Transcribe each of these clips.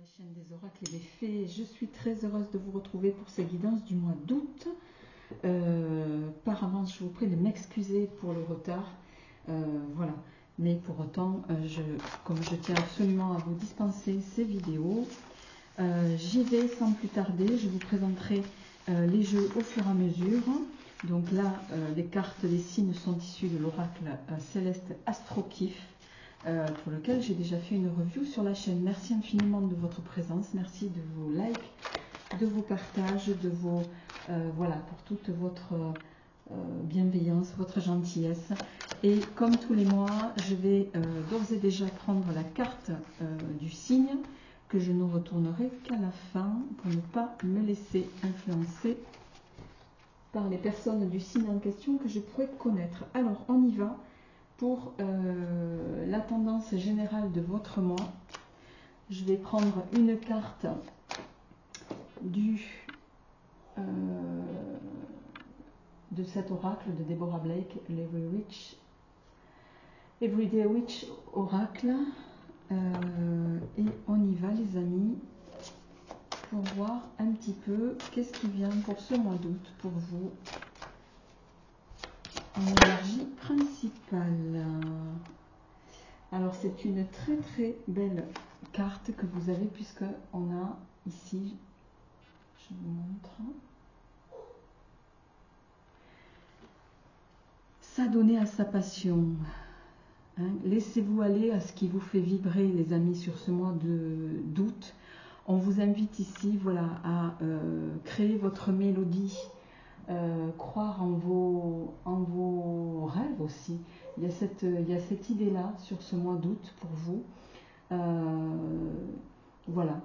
la chaîne des oracles et des fées. Je suis très heureuse de vous retrouver pour ces guidances du mois d'août. Par avance, je vous prie de m'excuser pour le retard. Voilà. Mais pour autant, comme je tiens absolument à vous dispenser ces vidéos, j'y vais sans plus tarder. Je vous présenterai les jeux au fur et à mesure. Donc là, les cartes des signes sont issues de l'oracle céleste Astrokif, pour lequel j'ai déjà fait une review sur la chaîne. Merci infiniment de votre présence, merci de vos likes, de vos partages, de vos voilà, pour toute votre bienveillance, votre gentillesse. Et comme tous les mois, je vais d'ores et déjà prendre la carte du signe que je ne retournerai qu'à la fin pour ne pas me laisser influencer par les personnes du signe en question que je pourrais connaître. Alors on y va pour la tendance générale de votre mois. Je vais prendre une carte de cet oracle de Deborah Blake, Everyday Witch Oracle. Et on y va les amis, pour voir un petit peu qu'est-ce qui vient pour ce mois d'août pour vous en énergie principale. Alors c'est une très très belle carte que vous avez, puisque on a ici, je vous montre, s'adonner à sa passion. Hein, laissez-vous aller à ce qui vous fait vibrer les amis sur ce mois d'août. On vous invite ici, voilà, à créer votre mélodie, croire en vos rêves aussi. Il y a cette idée-là sur ce mois d'août pour vous. Voilà.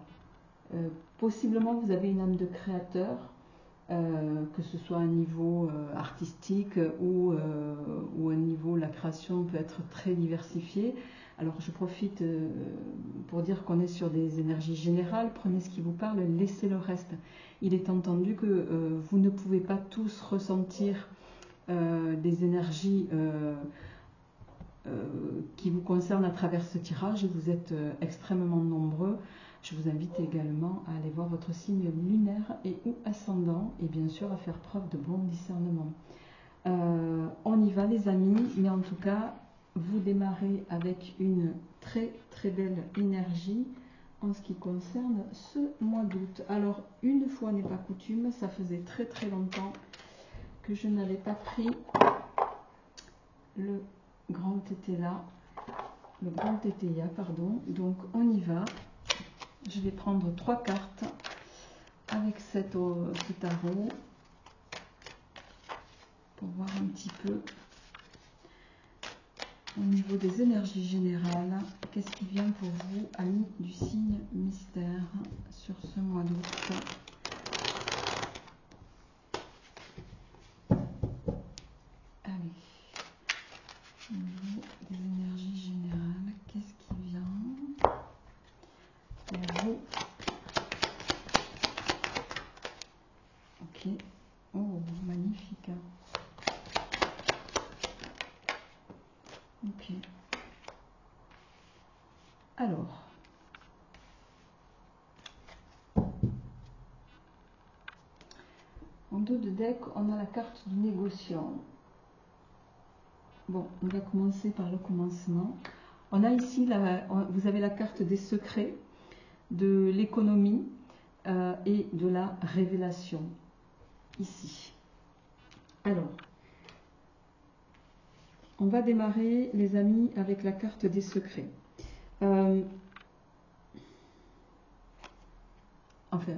Possiblement, vous avez une âme de créateur, que ce soit à un niveau artistique ou à un niveau, la création peut être très diversifiée. Alors je profite pour dire qu'on est sur des énergies générales, prenez ce qui vous parle, laissez le reste. Il est entendu que vous ne pouvez pas tous ressentir des énergies qui vous concernent à travers ce tirage. Vous êtes extrêmement nombreux. Je vous invite également à aller voir votre signe lunaire et ou ascendant, et bien sûr à faire preuve de bon discernement. On y va les amis, mais en tout cas, vous démarrez avec une très très belle énergie en ce qui concerne ce mois d'août. Alors, une fois n'est pas coutume, ça faisait très très longtemps que je n'avais pas pris le grand tétéia, pardon. Donc on y va. Je vais prendre 3 cartes avec ce tarot pour voir un petit peu au niveau des énergies générales, qu'est-ce qui vient pour vous, amis du signe mystère, sur ce mois d'août. Allez, au niveau des énergies générales, qu'est-ce qui vient pour vous? Ok, oh, magnifique. Ok. Alors, en dos de deck, on a la carte du négociant. Bon, on va commencer par le commencement. On a ici, vous avez la carte des secrets, de l'économie et de la révélation, ici. Alors, on va démarrer, les amis, avec la carte des secrets. Enfin,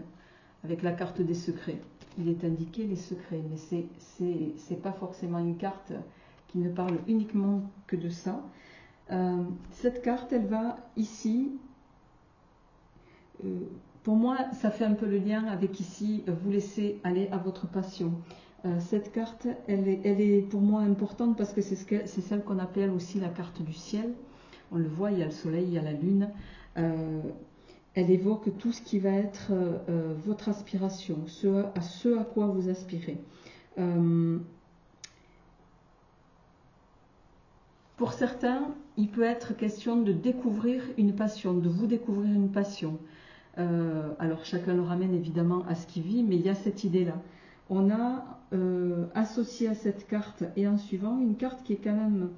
avec la carte des secrets. Il est indiqué les secrets, mais c'est pas forcément une carte qui ne parle uniquement que de ça. Cette carte, elle va ici, pour moi, ça fait un peu le lien avec ici, vous laissez aller à votre passion. Cette carte, elle est pour moi importante parce que c'est celle qu'on appelle aussi la carte du ciel. On le voit, il y a le soleil, il y a la lune. Elle évoque tout ce qui va être votre aspiration, ce à quoi vous aspirez. Pour certains, il peut être question de découvrir une passion, de vous découvrir une passion. Alors chacun le ramène évidemment à ce qu'il vit, mais il y a cette idée-là. On a associé à cette carte et en suivant une carte qui est quand même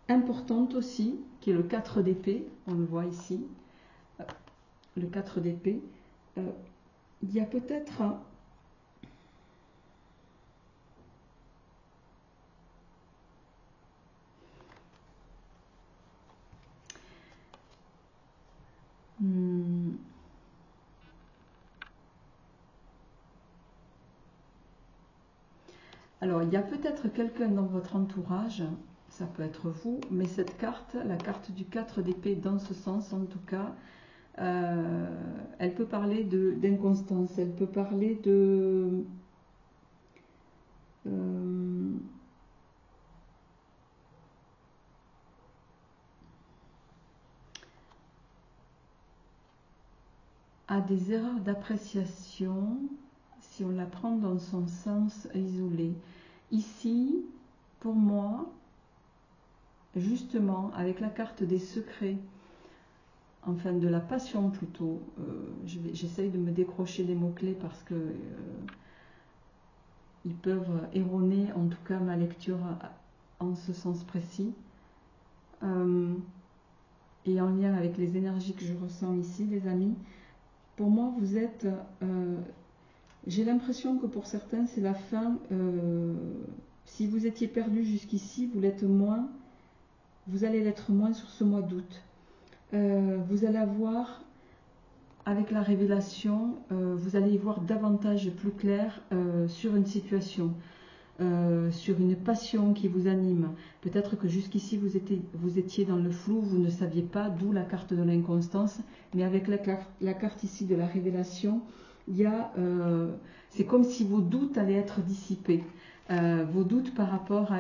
importante aussi, qui est le 4 d'épée, on le voit ici, le 4 d'épée. Il y a peut-être alors, il y a peut-être quelqu'un dans votre entourage, ça peut être vous, mais cette carte, la carte du 4 d'épée, dans ce sens en tout cas, elle peut parler d'inconstance, elle peut parler à des erreurs d'appréciation, si on la prend dans son sens isolé. Ici, pour moi, justement, avec la carte des secrets, enfin de la passion plutôt, j'essaye de me décrocher les mots-clés parce que ils peuvent erroner en tout cas ma lecture en ce sens précis. Et en lien avec les énergies que je ressens ici, les amis, pour moi, vous êtes... j'ai l'impression que pour certains, c'est la fin. Si vous étiez perdu jusqu'ici, vous l'êtes moins. Vous allez l'être moins sur ce mois d'août. Vous allez avoir, avec la révélation, vous allez y voir davantage plus clair sur une situation, sur une passion qui vous anime. Peut-être que jusqu'ici, vous étiez dans le flou, vous ne saviez pas, d'où la carte de l'inconstance. Mais avec la carte ici de la révélation, il y a, c'est comme si vos doutes allaient être dissipés. Vos doutes par rapport à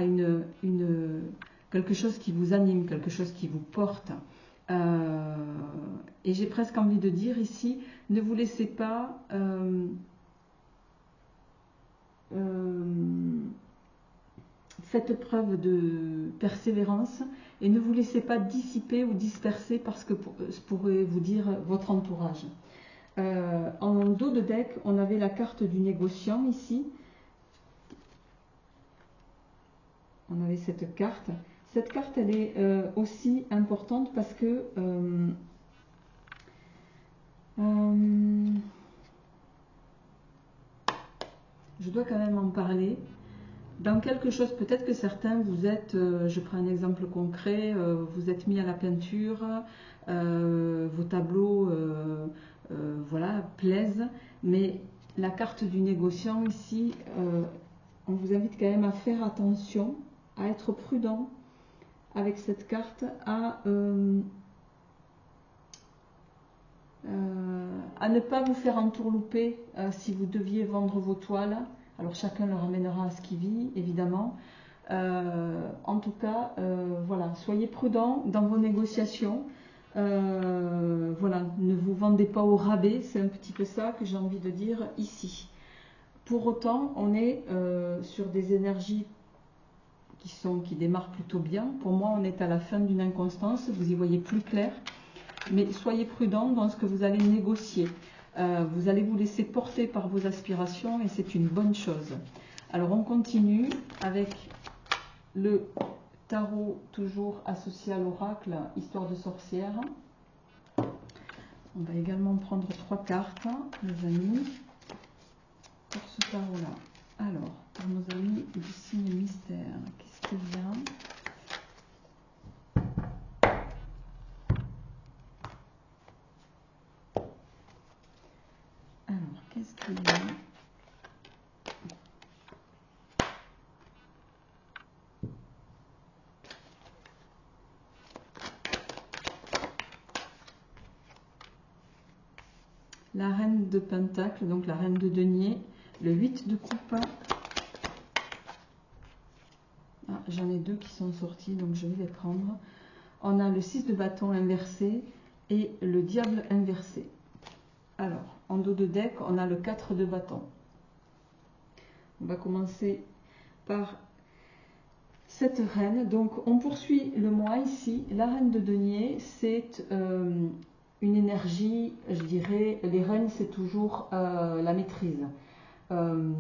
quelque chose qui vous anime, quelque chose qui vous porte. Et j'ai presque envie de dire ici, ne vous laissez pas faites preuve de persévérance et ne vous laissez pas dissiper ou disperser par ce que pourrait vous dire votre entourage. En dos de deck, on avait la carte du négociant ici. On avait cette carte. Cette carte, elle est aussi importante parce que je dois quand même en parler. Dans quelque chose, peut-être que certains, vous êtes, je prends un exemple concret, vous êtes mis à la peinture, vos tableaux voilà, plaisent, mais la carte du négociant ici, on vous invite quand même à faire attention, à être prudent avec cette carte, à ne pas vous faire entourlouper si vous deviez vendre vos toiles. Alors chacun le ramènera à ce qu'il vit, évidemment. En tout cas, voilà, soyez prudents dans vos négociations. Voilà, ne vous vendez pas au rabais, c'est un petit peu ça que j'ai envie de dire ici. Pour autant, on est sur des énergies qui démarrent plutôt bien. Pour moi, on est à la fin d'une inconstance, vous y voyez plus clair. Mais soyez prudents dans ce que vous allez négocier. Vous allez vous laisser porter par vos aspirations et c'est une bonne chose. Alors on continue avec le tarot toujours associé à l'oracle, histoire de sorcière. On va également prendre 3 cartes, les amis, pour ce tarot-là. Alors, pour nos amis du signe mystère, qu'est-ce qu'il y a ? Alors, qu'est-ce qu'il y a ? La reine de Pentacle, donc la reine de denier, le 8 de coupe. Ah, j'en ai 2 qui sont sortis, donc je vais les prendre. On a le 6 de bâton inversé et le diable inversé. Alors, en dos de deck, on a le 4 de bâton. On va commencer par cette reine, donc on poursuit le mois ici. La reine de denier, c'est une énergie, je dirais, les reines, c'est toujours la maîtrise. Euh,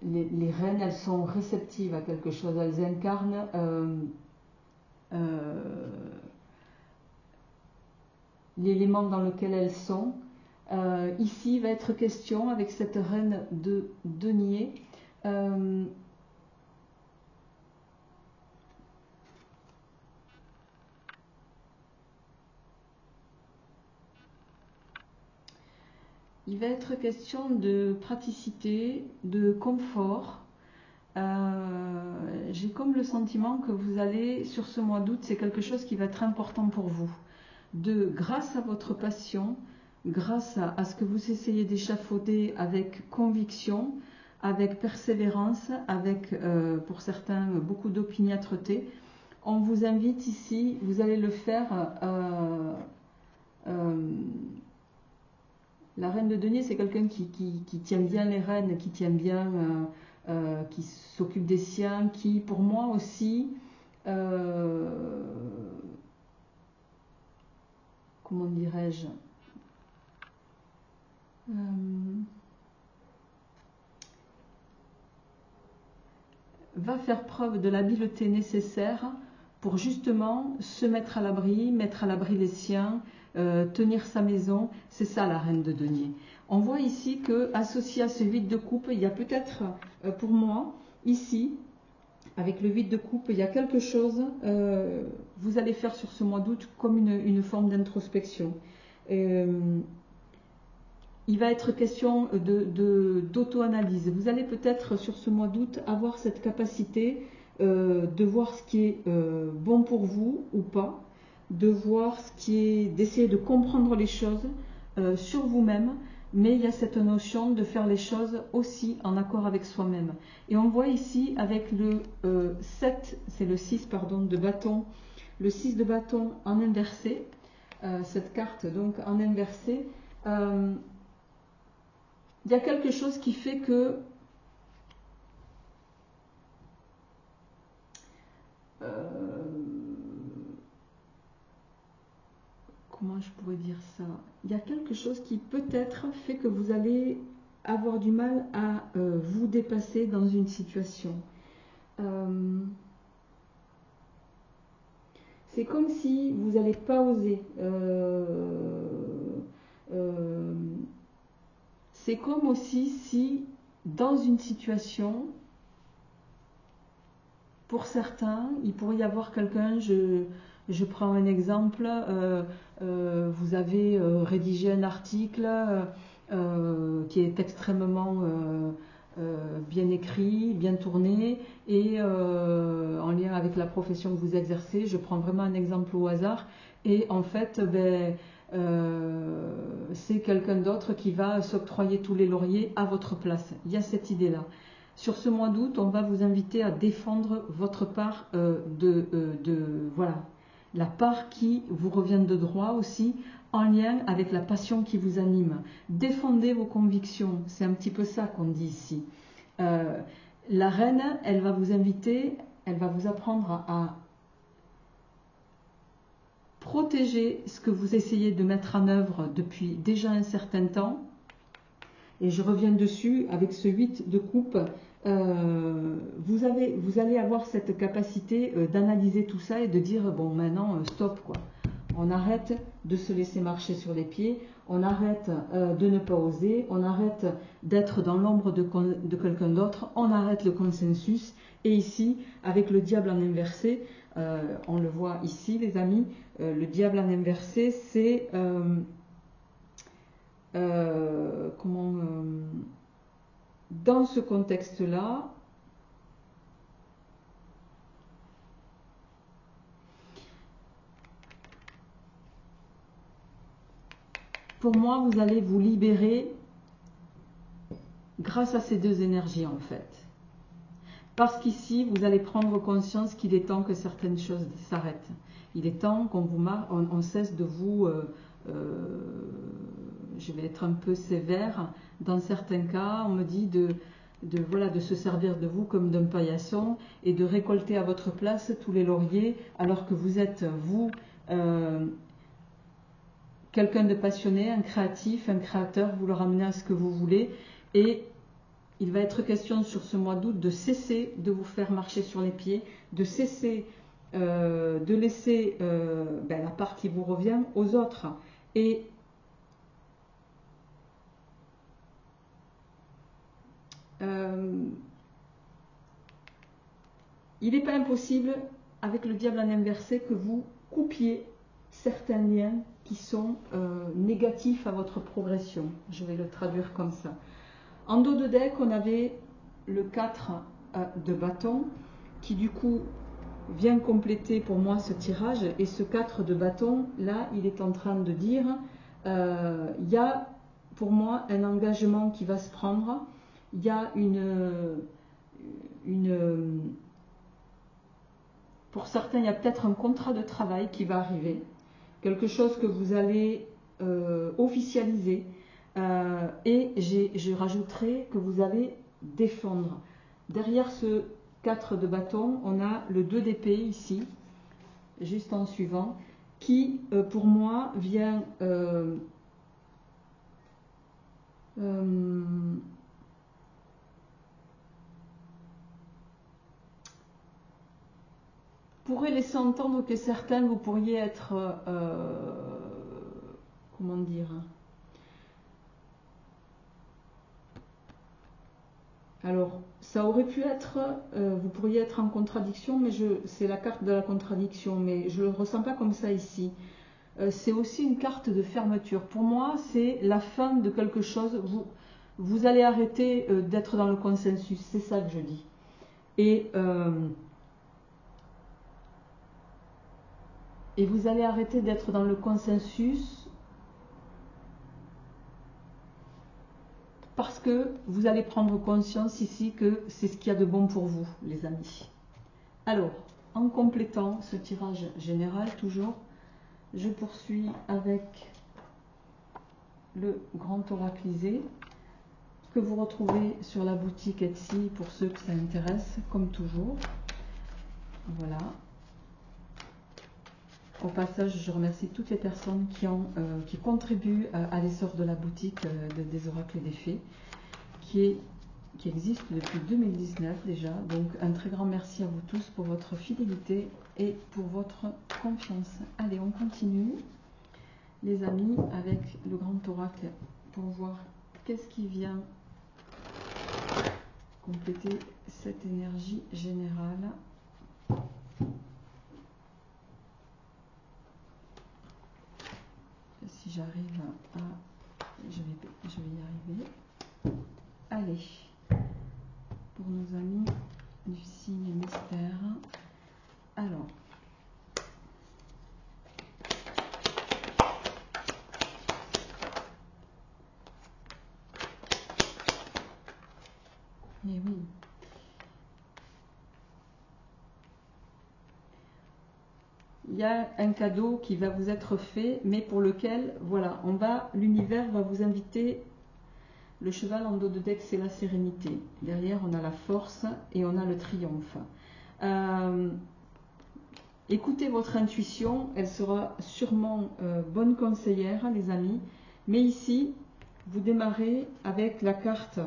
les reines, elles sont réceptives à quelque chose, elles incarnent l'élément dans lequel elles sont. Ici, il va être question, avec cette reine de denier, il va être question de praticité, de confort. J'ai comme le sentiment que vous allez, sur ce mois d'août, c'est quelque chose qui va être important pour vous. Grâce à votre passion, grâce à ce que vous essayez d'échafauder avec conviction, avec persévérance, avec, pour certains, beaucoup d'opiniâtreté, on vous invite ici, vous allez le faire. La reine de denier, c'est quelqu'un qui tient bien les rênes, qui tient bien, qui s'occupe des siens, qui, pour moi aussi, comment dirais-je, va faire preuve de l'habileté nécessaire pour justement se mettre à l'abri les siens, tenir sa maison. C'est ça la reine de denier. On voit ici que, associé à ce 8 de coupe, il y a peut-être, pour moi, ici, avec le 8 de coupe, il y a quelque chose, vous allez faire sur ce mois d'août comme une forme d'introspection. Il va être question d'auto-analyse. Vous allez peut-être sur ce mois d'août avoir cette capacité de voir ce qui est bon pour vous ou pas, de voir ce qui est, d'essayer de comprendre les choses sur vous-même, mais il y a cette notion de faire les choses aussi en accord avec soi-même. Et on voit ici avec le 7, c'est le 6 pardon, de bâton, le 6 de bâton en inversé, cette carte donc en inversé, il y a quelque chose qui fait que comment je pourrais dire ça? Il y a quelque chose qui peut-être fait que vous allez avoir du mal à vous dépasser dans une situation. C'est comme si vous n'allez pas oser. C'est comme aussi si dans une situation, pour certains, il pourrait y avoir quelqu'un, je prends un exemple, vous avez rédigé un article qui est extrêmement bien écrit, bien tourné, et en lien avec la profession que vous exercez, je prends vraiment un exemple au hasard, et en fait, c'est quelqu'un d'autre qui va s'octroyer tous les lauriers à votre place. Il y a cette idée-là. Sur ce mois d'août, on va vous inviter à défendre votre part voilà, la part qui vous revient de droit aussi, en lien avec la passion qui vous anime. Défendez vos convictions, c'est un petit peu ça qu'on dit ici. La reine, elle va vous inviter, elle va vous apprendre à protéger ce que vous essayez de mettre en œuvre depuis déjà un certain temps. Et je reviens dessus avec ce 8 de coupe. Vous allez avoir cette capacité d'analyser tout ça et de dire bon, maintenant stop quoi. On arrête de se laisser marcher sur les pieds, on arrête de ne pas oser, on arrête d'être dans l'ombre de quelqu'un d'autre, on arrête le consensus. Et ici, avec le diable en inversé, on le voit ici les amis, le diable en inversé c'est dans ce contexte-là, pour moi, vous allez vous libérer grâce à ces deux énergies en fait. Parce qu'ici, vous allez prendre conscience qu'il est temps que certaines choses s'arrêtent. Il est temps on cesse de vous... je vais être un peu sévère. Dans certains cas, on me dit voilà, de se servir de vous comme d'un paillasson et de récolter à votre place tous les lauriers, alors que vous êtes, vous, quelqu'un de passionné, un créatif, un créateur, vous le ramenez à ce que vous voulez. Et il va être question sur ce mois d'août de cesser de vous faire marcher sur les pieds, de cesser de laisser la part qui vous revient aux autres. Et il n'est pas impossible, avec le diable en inversé, que vous coupiez certains liens qui sont négatifs à votre progression. Je vais le traduire comme ça. En dos de deck, on avait le 4 de bâton qui du coup vient compléter pour moi ce tirage. Et ce 4 de bâton, là, il est en train de dire, il y a pour moi un engagement qui va se prendre, il y a pour certains, il y a peut-être un contrat de travail qui va arriver, quelque chose que vous allez officialiser, et je rajouterai que vous allez défendre. Derrière ce 4 de bâton, on a le 2 d'épée ici, juste en suivant, qui pour moi vient pourrait laisser entendre que certains, vous pourriez être, comment dire, alors ça aurait pu être, vous pourriez être en contradiction, mais c'est la carte de la contradiction, mais je ne le ressens pas comme ça ici. C'est aussi une carte de fermeture. Pour moi, c'est la fin de quelque chose. Vous allez arrêter d'être dans le consensus, c'est ça que je dis. Et vous allez arrêter d'être dans le consensus parce que vous allez prendre conscience ici que c'est ce qu'il y a de bon pour vous, les amis. Alors, en complétant ce tirage général, toujours, je poursuis avec le grand oraclisé que vous retrouvez sur la boutique Etsy pour ceux que ça intéresse, comme toujours. Voilà. Au passage, je remercie toutes les personnes qui contribuent à l'essor de la boutique des oracles et des fées, qui existe depuis 2019 déjà. Donc un très grand merci à vous tous pour votre fidélité et pour votre confiance. Allez, on continue, les amis, avec le grand oracle pour voir qu'est-ce qui vient compléter cette énergie générale. Si j'arrive à... Je vais y arriver. Allez, pour nos amis du signe mystère. Alors, eh oui. Il y a un cadeau qui va vous être fait, mais pour lequel, voilà, l'univers va vous inviter. Le cheval en dos de deck, c'est la sérénité. Derrière, on a la force et on a le triomphe. Écoutez votre intuition, elle sera sûrement bonne conseillère, les amis. Mais ici, vous démarrez avec la carte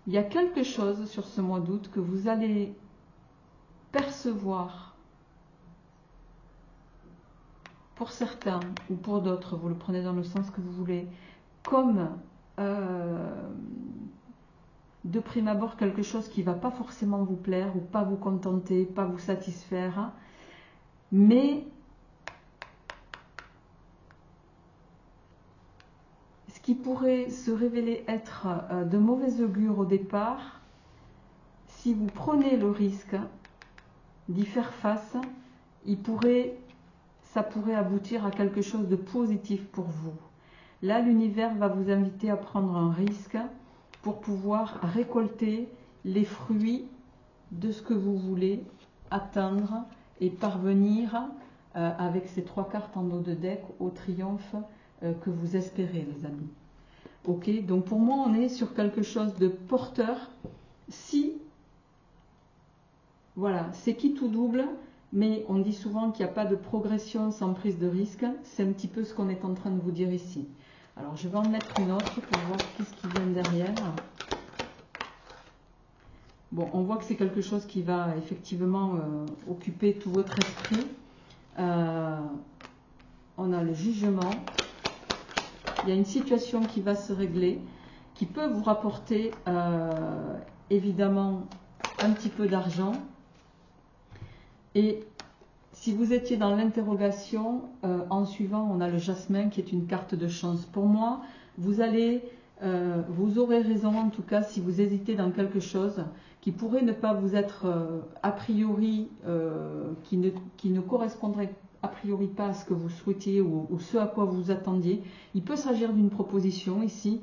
il y a quelque chose sur ce mois d'août que vous allez percevoir, pour certains ou pour d'autres, vous le prenez dans le sens que vous voulez, comme de prime abord quelque chose qui ne va pas forcément vous plaire ou pas vous contenter, pas vous satisfaire, mais ce qui pourrait se révéler être de mauvais augure au départ, si vous prenez le risque d'y faire face, ça pourrait aboutir à quelque chose de positif pour vous. Là, l'univers va vous inviter à prendre un risque pour pouvoir récolter les fruits de ce que vous voulez atteindre et parvenir avec ces 3 cartes en haut de deck au triomphe que vous espérez, les amis. Ok, donc pour moi, on est sur quelque chose de porteur. Si, voilà, c'est qui tout double, mais on dit souvent qu'il n'y a pas de progression sans prise de risque. C'est un petit peu ce qu'on est en train de vous dire ici. Alors, je vais en mettre une autre pour voir qu'est-ce qui vient derrière. Bon, on voit que c'est quelque chose qui va effectivement occuper tout votre esprit. On a le jugement. Il y a une situation qui va se régler, qui peut vous rapporter évidemment un petit peu d'argent. Et si vous étiez dans l'interrogation, en suivant, on a le jasmin qui est une carte de chance. Pour moi, vous aurez raison en tout cas si vous hésitez dans quelque chose qui pourrait ne pas vous être a priori, qui ne correspondrait a priori pas à ce que vous souhaitiez ou ce à quoi vous attendiez. Il peut s'agir d'une proposition ici.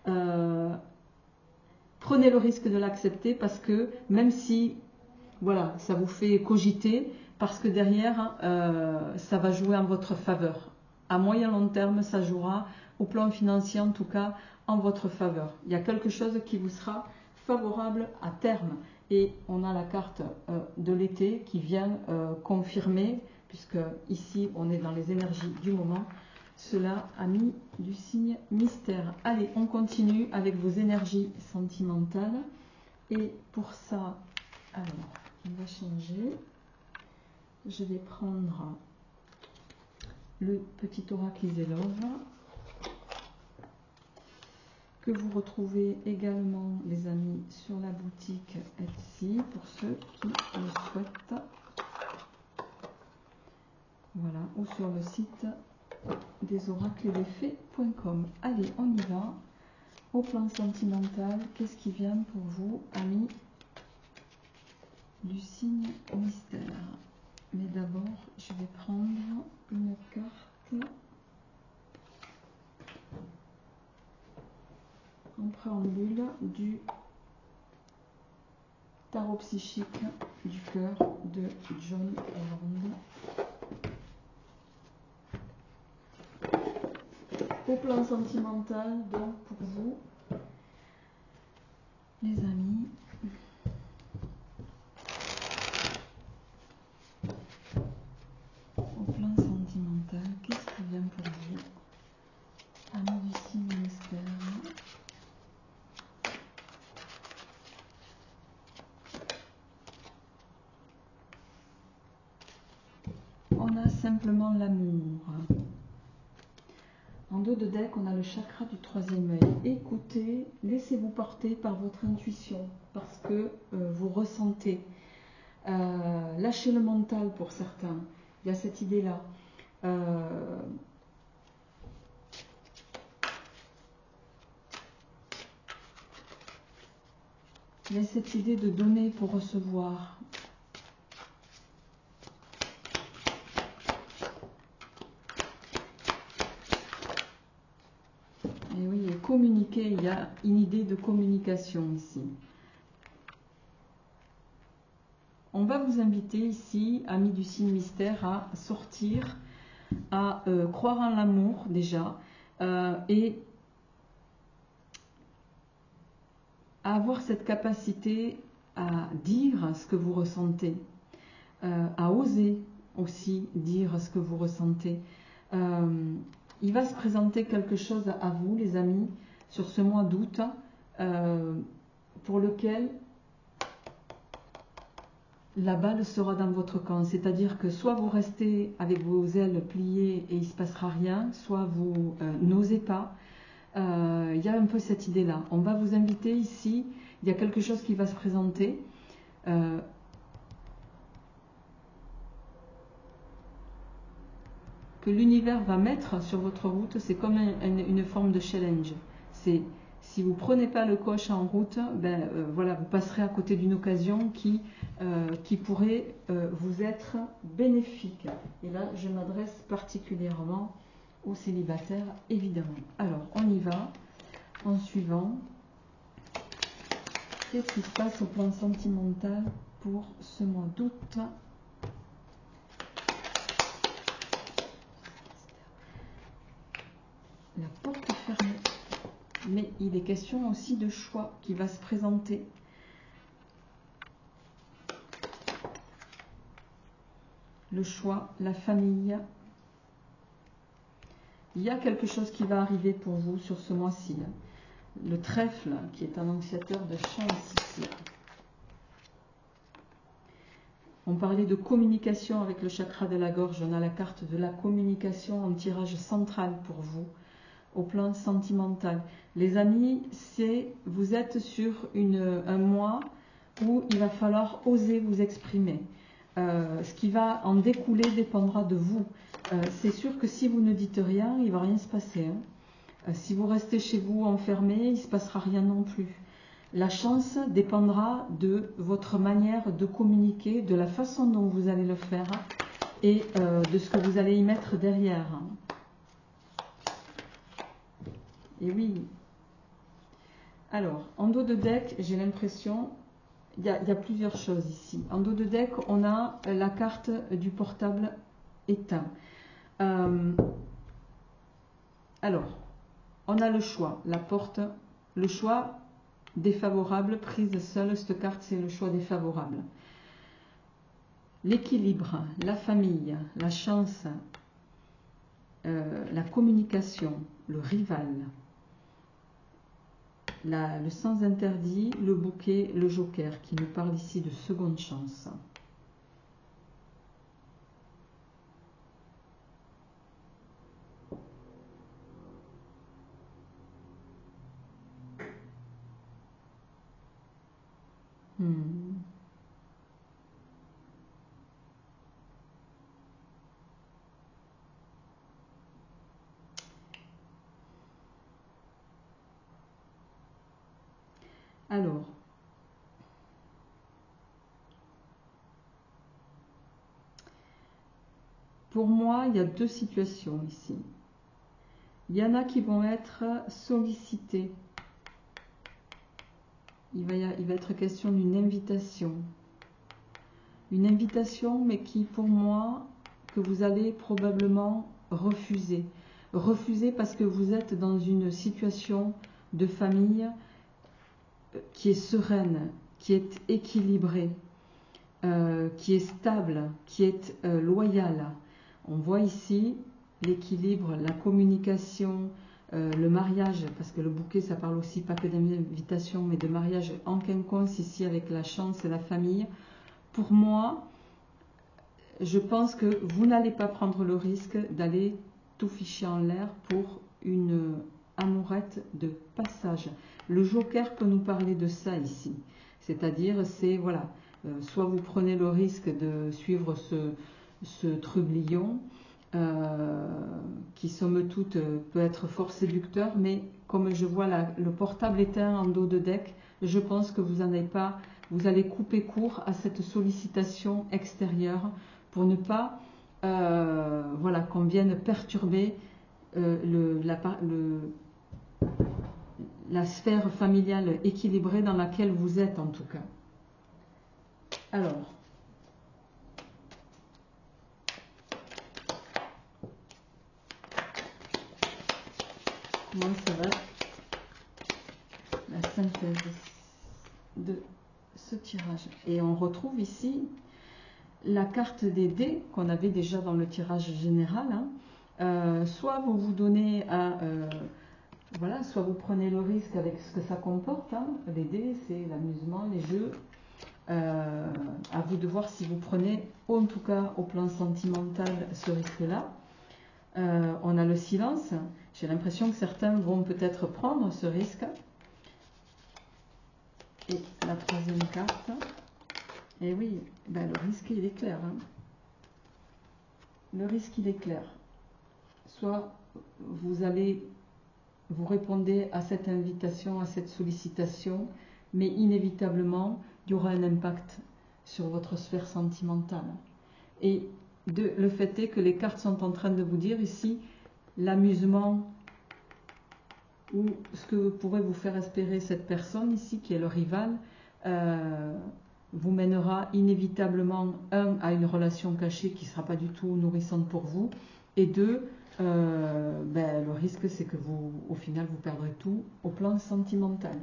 Prenez le risque de l'accepter parce que même si voilà, ça vous fait cogiter, parce que derrière, ça va jouer en votre faveur. À moyen long terme, ça jouera au plan financier en tout cas en votre faveur. Il y a quelque chose qui vous sera favorable à terme. Et on a la carte de l'été qui vient confirmer, puisque ici on est dans les énergies du moment, cela a mis du signe mystère. Allez, on continue avec vos énergies sentimentales. Et pour ça, alors, on va changer. Je vais prendre le petit oracle Iselov, que vous retrouvez également, les amis, sur la boutique Etsy, pour ceux qui le souhaitent. Voilà, ou sur le site des oracles et des fées.com. Allez, on y va. Au plan sentimental, qu'est-ce qui vient pour vous, amis du signe mystère? Mais d'abord, je vais prendre une carte en préambule du tarot psychique du cœur de John Holland. Au plan sentimental, donc pour vous, les amis, au plan sentimental, qu'est-ce qui vient pour vous, amis du signe mystère? On a simplement l'amour. En dos de deck, on a le chakra du 3e œil. Écoutez, laissez-vous porter par votre intuition, parce que vous ressentez. Lâchez le mental pour certains. Il y a cette idée-là. Il y a cette idée de donner pour recevoir. Et oui, et communiquer, il y a une idée de communication ici. On va vous inviter ici, amis du signe mystère, à sortir, à croire en l'amour déjà, et à avoir cette capacité à dire ce que vous ressentez, à oser aussi dire ce que vous ressentez. Il va se présenter quelque chose à vous, les amis, sur ce mois d'août, pour lequel la balle sera dans votre camp. C'est-à-dire que soit vous restez avec vos ailes pliées et il ne se passera rien, soit vous n'osez pas. Il y a un peu cette idée-là. On va vous inviter ici, il y a quelque chose qui va se présenter. Que l'univers va mettre sur votre route, c'est comme une forme de challenge. C'est si vous ne prenez pas le coche en route, voilà, vous passerez à côté d'une occasion qui pourrait vous être bénéfique. Et là, je m'adresse particulièrement aux célibataires, évidemment. Alors, on y va. En suivant, qu'est-ce qui se passe au plan sentimental pour ce mois d'août? La porte fermée. Mais il est question aussi de choix qui va se présenter. Le choix, la famille. Il y a quelque chose qui va arriver pour vous sur ce mois-ci. Le trèfle, qui est un annonciateur de chance ici. On parlait de communication avec le chakra de la gorge. On a la carte de la communication en tirage central pour vous, au plan sentimental. Les amis, vous êtes sur un mois où il va falloir oser vous exprimer. Ce qui va en découler dépendra de vous. C'est sûr que si vous ne dites rien, il ne va rien se passer. Si vous restez chez vous enfermé, il ne se passera rien non plus. La chance dépendra de votre manière de communiquer, de la façon dont vous allez le faire et de ce que vous allez y mettre derrière. Et oui. Alors, en dos de deck, j'ai l'impression, il y a plusieurs choses ici. En dos de deck, on a la carte du portable éteint. Alors, on a le choix, la porte, le choix défavorable, prise seule, cette carte c'est le choix défavorable. L'équilibre, la famille, la chance, la communication, le rival, le sans interdit, le bouquet, le joker qui nous parle ici de seconde chance. Alors, pour moi, il y a deux situations ici. Il y en a qui vont être sollicités. Il va être question d'une invitation. Une invitation, mais qui, pour moi, que vous allez probablement refuser. Refuser parce que vous êtes dans une situation de famille qui est sereine, qui est équilibrée, qui est stable, qui est loyale. On voit ici l'équilibre, la communication, le mariage, parce que le bouquet, ça parle aussi pas que d'invitation, mais de mariage en quinconce ici avec la chance et la famille. Pour moi, je pense que vous n'allez pas prendre le risque d'aller tout ficher en l'air pour une amourette de passage. Le joker peut nous parler de ça ici. C'est-à-dire, c'est, voilà, soit vous prenez le risque de suivre ce trublion, qui somme toute peut être fort séducteur, mais comme je vois le portable éteint en dos de deck, je pense que vous allez couper court à cette sollicitation extérieure pour ne pas voilà, qu'on vienne perturber la sphère familiale équilibrée dans laquelle vous êtes en tout cas. Alors, comment ça va la synthèse de ce tirage? Et on retrouve ici la carte des dés qu'on avait déjà dans le tirage général. Soit vous vous donnez à... voilà, soit vous prenez le risque avec ce que ça comporte. Les dés, c'est l'amusement, les jeux. À vous de voir si vous prenez, en tout cas au plan sentimental, ce risque-là. On a le silence. J'ai l'impression que certains vont peut-être prendre ce risque. Et la troisième carte. Et oui, ben, le risque, il est clair. Le risque, il est clair. Soit vous répondez à cette invitation, à cette sollicitation, mais inévitablement, il y aura un impact sur votre sphère sentimentale. Et le fait est que les cartes sont en train de vous dire ici, l'amusement ou ce que pourrait vous faire espérer cette personne ici, qui est le rival, vous mènera inévitablement, un, à une relation cachée qui ne sera pas du tout nourrissante pour vous, et deux, le risque c'est que vous, au final, vous perdrez tout au plan sentimental.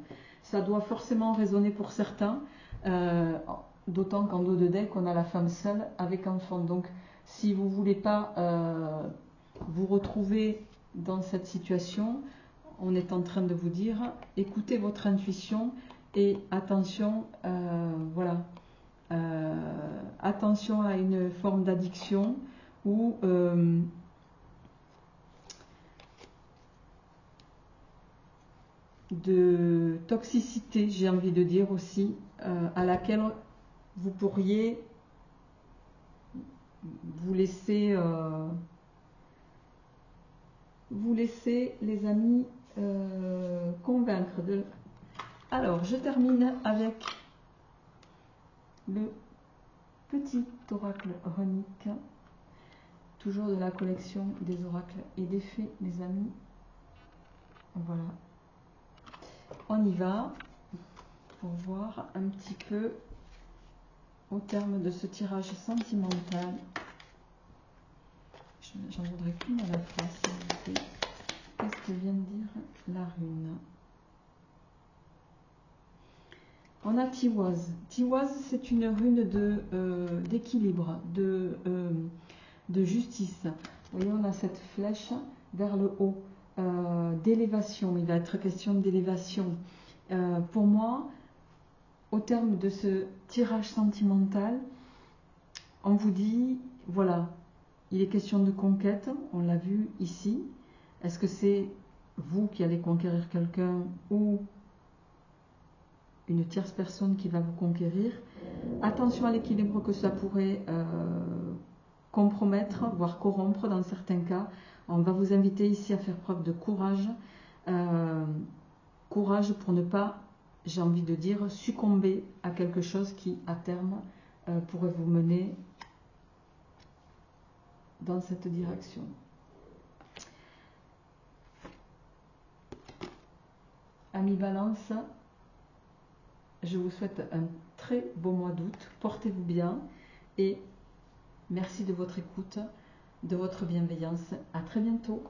Ça doit forcément résonner pour certains, d'autant qu'en dos de deck, on a la femme seule avec enfant. Donc, si vous ne voulez pas vous retrouver dans cette situation, on est en train de vous dire, écoutez votre intuition et attention, attention à une forme d'addiction ou de toxicité, j'ai envie de dire aussi, à laquelle vous pourriez vous laisser les amis convaincre de. Alors, je termine avec le petit oracle runique, toujours de la collection des oracles et des fées, les amis. Voilà. On y va pour voir un petit peu au terme de ce tirage sentimental. J'en voudrais qu'une à la fois, s'il vous plaît. Qu'est-ce que vient de dire la rune? On a Tiwaz. Tiwaz, c'est une rune d'équilibre, de justice. Vous voyez, on a cette flèche vers le haut, d'élévation. Il va être question d'élévation. Pour moi, au terme de ce tirage sentimental, on vous dit, voilà, il est question de conquête, on l'a vu ici. Est-ce que c'est vous qui allez conquérir quelqu'un ou une tierce personne qui va vous conquérir? Attention à l'équilibre que ça pourrait compromettre, voire corrompre dans certains cas. On va vous inviter ici à faire preuve de courage. Courage pour ne pas, j'ai envie de dire, succomber à quelque chose qui, à terme, pourrait vous mener dans cette direction. Amis Balance, je vous souhaite un très beau mois d'août. Portez-vous bien et merci de votre écoute, de votre bienveillance. À très bientôt.